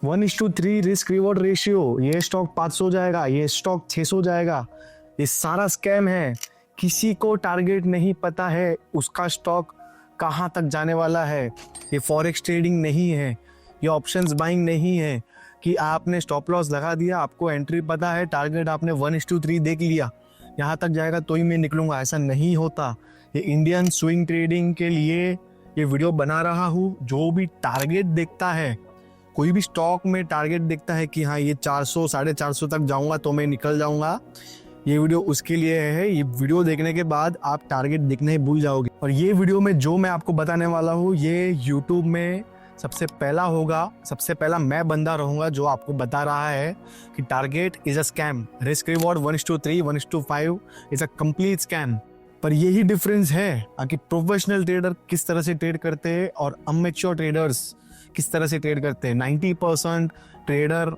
1:3 risk reward ratio, ये stock 500 जाएगा, ये स्टॉक 600 जाएगा। ये सारा स्कैम है। किसी को टारगेट नहीं पता है उसका स्टॉक कहाँ तक जाने वाला है। ये फॉरेक्स ट्रेडिंग नहीं है, ये ऑप्शंस बाइंग नहीं है कि आपने स्टॉप लॉस लगा दिया, आपको एंट्री पता है, टारगेट आपने 1:3 देख लिया, यहाँ तक जाएगा तो ही मैं निकलूंगा। ऐसा नहीं होता। ये इंडियन स्विंग ट्रेडिंग के लिए ये वीडियो बना रहा हूँ। जो भी टारगेट देखता है, कोई भी स्टॉक में टारगेट देखता है कि हाँ ये 400 450 तक जाऊंगा तो मैं निकल जाऊंगा, ये वीडियो उसके लिए है। ये वीडियो देखने के बाद आप टारगेट देखना ही भूल जाओगे। और ये वीडियो में जो मैं आपको बताने वाला हूँ, ये यूट्यूब में सबसे पहला होगा, सबसे पहला मैं बंदा रहूंगा जो आपको बता रहा है कि target is a scam, risk reward 1:3 1:5 is a complete scam. पर यही डिफरेंस है कि प्रोफेशनल ट्रेडर किस तरह से ट्रेड करते हैं और अमेच्योर ट्रेडर्स किस तरह से ट्रेड करते हैं। 90% ट्रेडर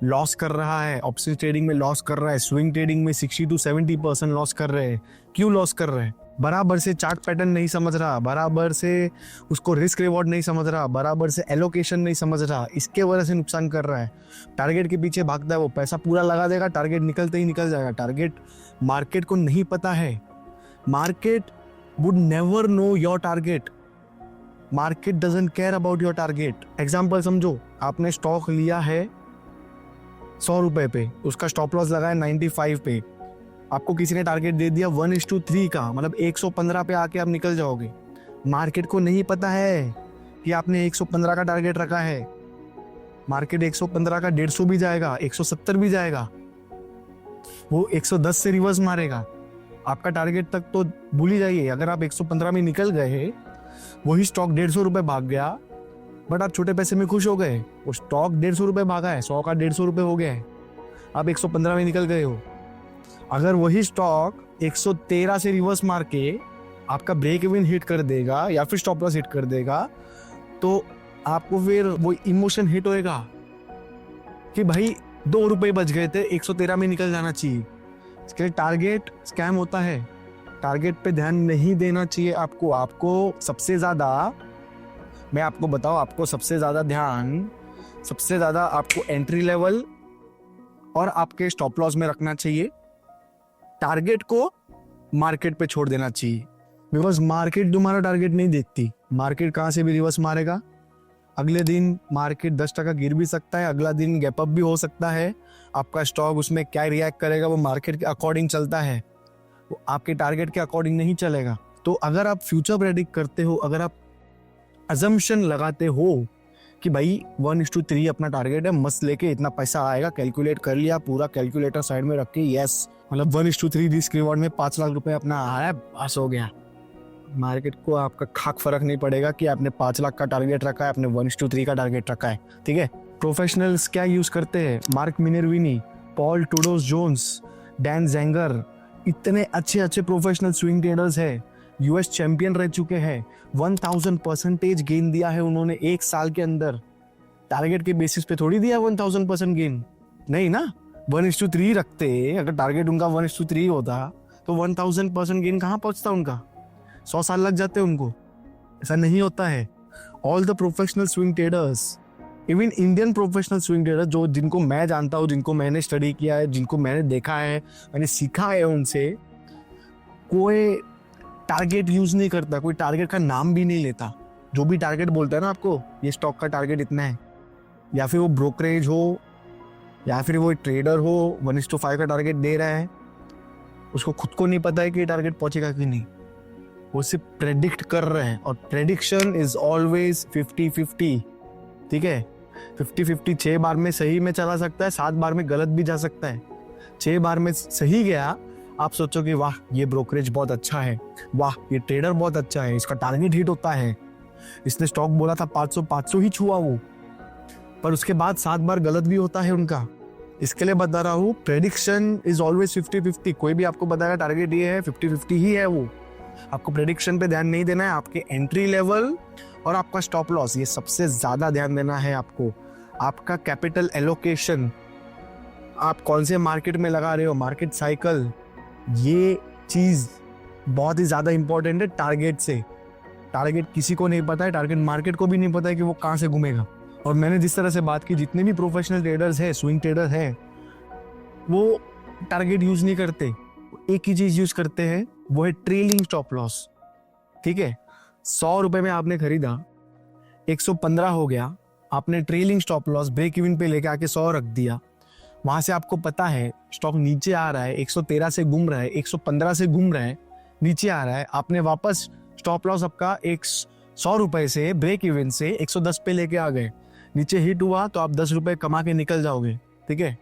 लॉस कर रहा है, ऑप्शन ट्रेडिंग में लॉस कर रहा है, स्विंग ट्रेडिंग में 60 to 70% लॉस कर रहे हैं। क्यों लॉस कर रहे हैं? बराबर से चार्ट पैटर्न नहीं समझ रहा, बराबर से उसको रिस्क रिवॉर्ड नहीं समझ रहा, बराबर से एलोकेशन नहीं समझ रहा, इसके वजह से नुकसान कर रहा है। टारगेट के पीछे भागता है, वो पैसा पूरा लगा देगा, टारगेट निकलते ही निकल जाएगा। टारगेट मार्केट को नहीं पता है। Market would never know your target. Market doesn't care about your target. Example समझो, आपने स्टॉक लिया है 100 रुपए पे, उसका स्टॉप लॉस लगा है 95 पे, आपको किसी ने टारगेट दे दिया 1:3 का, मतलब 115 पे आके आप निकल जाओगे। मार्केट को नहीं पता है कि आपने 115 का टारगेट रखा है। मार्केट 115 का 150 भी जाएगा, 170 भी जाएगा, वो 110 से रिवर्स मारेगा। आपका टारगेट तक तो भूल ही जाइए। अगर आप 115 में निकल गए, वही स्टॉक 150 रुपए भाग गया, बट आप छोटे पैसे में खुश हो गए। वो स्टॉक 150 रुपए भागा है, 100 का 150 रुपए हो गया है, आप 115 में निकल गए हो। अगर वही स्टॉक 113 से रिवर्स मार के आपका ब्रेक इवन हिट कर देगा या फिर स्टॉप लॉस हिट कर देगा, तो आपको फिर वो इमोशन हिट होएगा कि भाई 2 रुपए बच गए थे, 113 में निकल जाना चाहिए। इसके लिए टारगेट स्कैम होता है। टारगेट पे ध्यान नहीं देना चाहिए आपको। आपको सबसे ज्यादा, मैं आपको बताऊं, आपको सबसे ज्यादा ध्यान, सबसे ज्यादा आपको एंट्री लेवल और आपके स्टॉप लॉस में रखना चाहिए। टारगेट को मार्केट पे छोड़ देना चाहिए, बिकॉज मार्केट तुम्हारा टारगेट नहीं देखती। मार्केट कहां से भी रिवर्स मारेगा। अगले दिन मार्केट 10% गिर भी सकता है, अगला दिन गैप अप भी हो सकता है। आपका स्टॉक उसमें क्या रिएक्ट करेगा वो मार्केट के अकॉर्डिंग चलता है, वो आपके टारगेट के अकॉर्डिंग नहीं चलेगा। तो अगर आप फ्यूचर प्रेडिक्ट करते हो, अगर आप अजम्पशन लगाते हो कि भाई 1:3 अपना टारगेट है, मस्त लेके इतना पैसा आएगा, कैलकुलेट कर लिया, पूरा कैलकुलेटर साइड में रख के, यस मतलब 1:3 रिस्क रिवॉर्ड में 5 लाख रुपए अपना आया, बस हो गया। मार्केट को आपका खाक फर्क नहीं पड़ेगा कि आपने 5 लाख का टारगेट रखा है, आपने 1:3 का टारगेट रखा है, ठीक है। प्रोफेशनल्स क्या यूज करते हैं? Mark Minervini, Paul Tudor Jones, Dan Zanger, इतने अच्छे अच्छे प्रोफेशनल स्विंग ट्रेडर्स है, यूएस चैंपियन रह चुके हैं। 1000% गेन दिया है उन्होंने 1 साल के अंदर। टारगेट के बेसिस पे थोड़ी दिया 1000% गेन, नहीं ना। 1:3 रखते, अगर टारगेट उनका 1:3 होता तो 1000% गेन कहाँ पहुंचता उनका? 100 साल लग जाते उनको। ऐसा नहीं होता है। All the professional swing traders, even Indian professional swing trader, जो जिनको मैं जानता हूँ, जिनको मैंने स्टडी किया है, जिनको मैंने देखा है, मैंने सीखा है उनसे, कोई टारगेट यूज नहीं करता, कोई टारगेट का नाम भी नहीं लेता। जो भी टारगेट बोलता है ना आपको, ये स्टॉक का टारगेट इतना है, या फिर वो ब्रोकरेज हो या फिर वो ट्रेडर हो, 1:5 का टारगेट दे रहा है, उसको खुद को नहीं पता है कि ये टारगेट पहुंचेगा कि नहीं। वो सिर्फ प्रेडिक्ट कर रहे हैं, और प्रेडिक्शन इज ऑलवेज 50-50, ठीक है। 50-50 6 बार में सही में चला सकता है, 7 बार में गलत भी जा सकता है। 6 बार में सही गया, आप सोचोगे वाह ये ब्रोकरेज बहुत अच्छा है, वाह ये ट्रेडर बहुत अच्छा है, इसका टारगेट हिट होता है, इसने स्टॉक बोला था 500 ही छुआ वो, पर उसके बाद 7 बार गलत भी होता है उनका। इसके लिए बता रहा हूँ, प्रेडिक्शन इज ऑलवेज 50-50। कोई भी आपको बताएगा टारगेट ये है, 50-50 ही है वो। आपको प्रेडिक्शन पे ध्यान नहीं देना है, आपके एंट्री लेवल और आपका स्टॉप लॉस, ये सबसे ज्यादा ध्यान देना है आपको। आपका कैपिटल एलोकेशन, आप कौन से मार्केट में लगा रहे हो, मार्केट साइकिल, ये चीज बहुत ही ज्यादा इंपॉर्टेंट है टारगेट से। टारगेट किसी को नहीं पता है, टारगेट मार्केट को भी नहीं पता है कि वो कहाँ से घूमेगा। और मैंने जिस तरह से बात की, जितने भी प्रोफेशनल ट्रेडर्स हैं, स्विंग ट्रेडर हैं, वो टारगेट यूज नहीं करते, एक ही चीज यूज करते हैं, वो है ट्रेलिंग स्टॉप लॉस। ठीक है, 100 रुपए में आपने खरीदा, 115 हो गया, आपने trailing stop loss break even पे लेके आके 100 रख दिया। वहां से आपको पता है स्टॉक नीचे आ रहा है, 113 से घूम रहा है, 115 से घूम रहा है, नीचे आ रहा है, आपने वापस स्टॉप लॉस आपका 100 रुपए से ब्रेक इवन से 110 पे लेके आ गए, नीचे हिट हुआ तो आप 10 रुपए कमा के निकल जाओगे। ठीक है,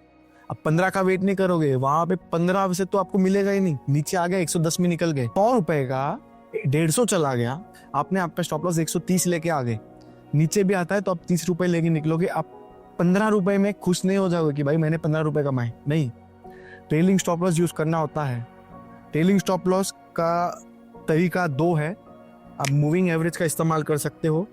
अब 15 का वेट नहीं करोगे, वहां पे 15 से तो आपको मिलेगा ही नहीं, नीचे आ गया 110 में निकल गए, 100 रुपए का 150 चला गया, आपने आपका स्टॉप लॉस 130 लेके आ गए, नीचे भी आता है तो आप 30 रुपए लेके निकलोगे। आप 15 रुपए में खुश नहीं हो जाओगे कि भाई मैंने 15 रुपए कमाए, नहीं, ट्रेलिंग स्टॉप लॉस यूज करना होता है। ट्रेलिंग स्टॉप लॉस का तरीका 2 है, आप मूविंग एवरेज का इस्तेमाल कर सकते हो,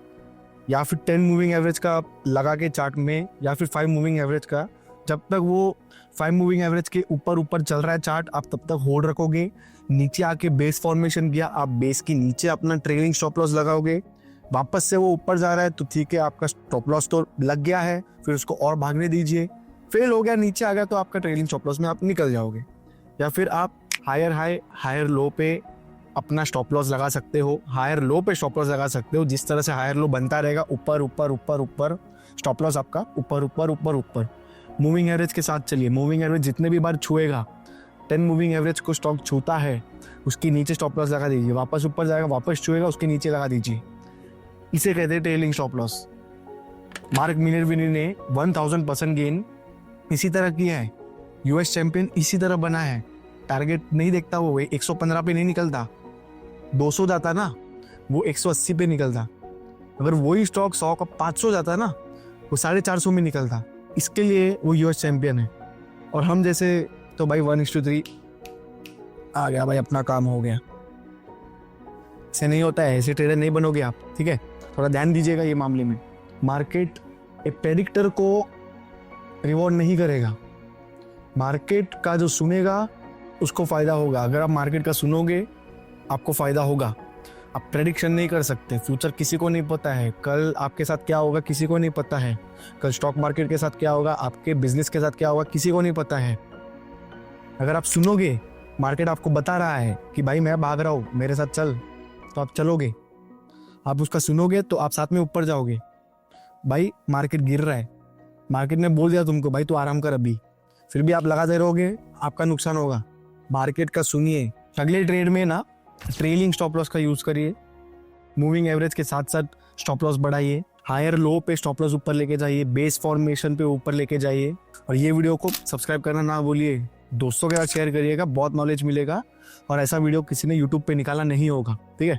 या फिर 10 मूविंग एवरेज का लगा के चार्ट में, या फिर 5 मूविंग एवरेज का। जब तक वो 5 मूविंग एवरेज के ऊपर चल रहा है चार्ट, आप तब तक होल्ड रखोगे, नीचे आके बेस फॉर्मेशन किया, आप बेस के नीचे अपना ट्रेलिंग स्टॉप लॉस लगाओगे, वापस से वो ऊपर जा रहा है तो ठीक है, आपका स्टॉप लॉस तो लग गया है, फिर उसको और भागने दीजिए, फेल हो गया, नीचे आ गया तो आपका ट्रेलिंग स्टॉप लॉस में आप निकल जाओगे। या फिर आप हायर हाई हायर लो पे अपना स्टॉप लॉस लगा सकते हो, हायर लो पे स्टॉप लॉस लगा सकते हो। जिस तरह से हायर लो बनता रहेगा, ऊपर ऊपर ऊपर ऊपर, स्टॉप लॉस आपका ऊपर ऊपर ऊपर ऊपर। मूविंग एवरेज के साथ चलिए, मूविंग एवरेज जितने भी बार छुएगा, 10 मूविंग एवरेज को स्टॉक छूता है, उसके नीचे स्टॉप लॉस लगा दीजिए, वापस ऊपर जाएगा, वापस छुएगा, उसके नीचे लगा दीजिए, इसे कहते हैं ट्रेलिंग स्टॉप लॉस। मार्क मिनरविनी ने 1000% गेन इसी तरह किया है, यूएस चैंपियन इसी तरह बना है। टारगेट नहीं देखता वो 115 पे नहीं निकलता, 200 जाता ना, वो 180 पे निकलता। अगर वही स्टॉक 100 का 500 जाता ना, वो 450 में निकलता। इसके लिए वो यूएस चैंपियन है। और हम जैसे तो भाई 1:3 आ गया भाई, अपना काम हो गया। ऐसे नहीं होता है, ऐसे ट्रेडर नहीं बनोगे आप। ठीक है, थोड़ा ध्यान दीजिएगा ये मामले में। मार्केट एक प्रेडिक्टर को रिवॉर्ड नहीं करेगा, मार्केट का जो सुनेगा उसको फायदा होगा। अगर आप मार्केट का सुनोगे आपको फायदा होगा। आप प्रेडिक्शन नहीं कर सकते, फ्यूचर किसी को नहीं पता है, कल आपके साथ क्या होगा किसी को नहीं पता है, कल स्टॉक मार्केट के साथ क्या होगा, आपके बिजनेस के साथ क्या होगा किसी को नहीं पता है। अगर आप सुनोगे, मार्केट आपको बता रहा है कि भाई मैं भाग रहा हूँ मेरे साथ चल, तो आप चलोगे। आप उसका सुनोगे तो आप साथ में ऊपर जाओगे। भाई मार्केट गिर रहा है, मार्केट ने बोल दिया तुमको भाई तू आराम कर अभी, फिर भी आप लगाते रहोगे, आपका नुकसान होगा। मार्केट का सुनिए। अगले ट्रेड में ना ट्रेलिंग स्टॉप लॉस का यूज करिए, मूविंग एवरेज के साथ साथ स्टॉप लॉस बढ़ाइए, हायर लो पे स्टॉप लॉस ऊपर लेके जाइए, बेस फॉर्मेशन पे ऊपर लेके जाइए। और ये वीडियो को सब्सक्राइब करना ना भूलिए, दोस्तों के साथ शेयर करिएगा, बहुत नॉलेज मिलेगा। और ऐसा वीडियो किसी ने यूट्यूब पे निकाला नहीं होगा। ठीक है।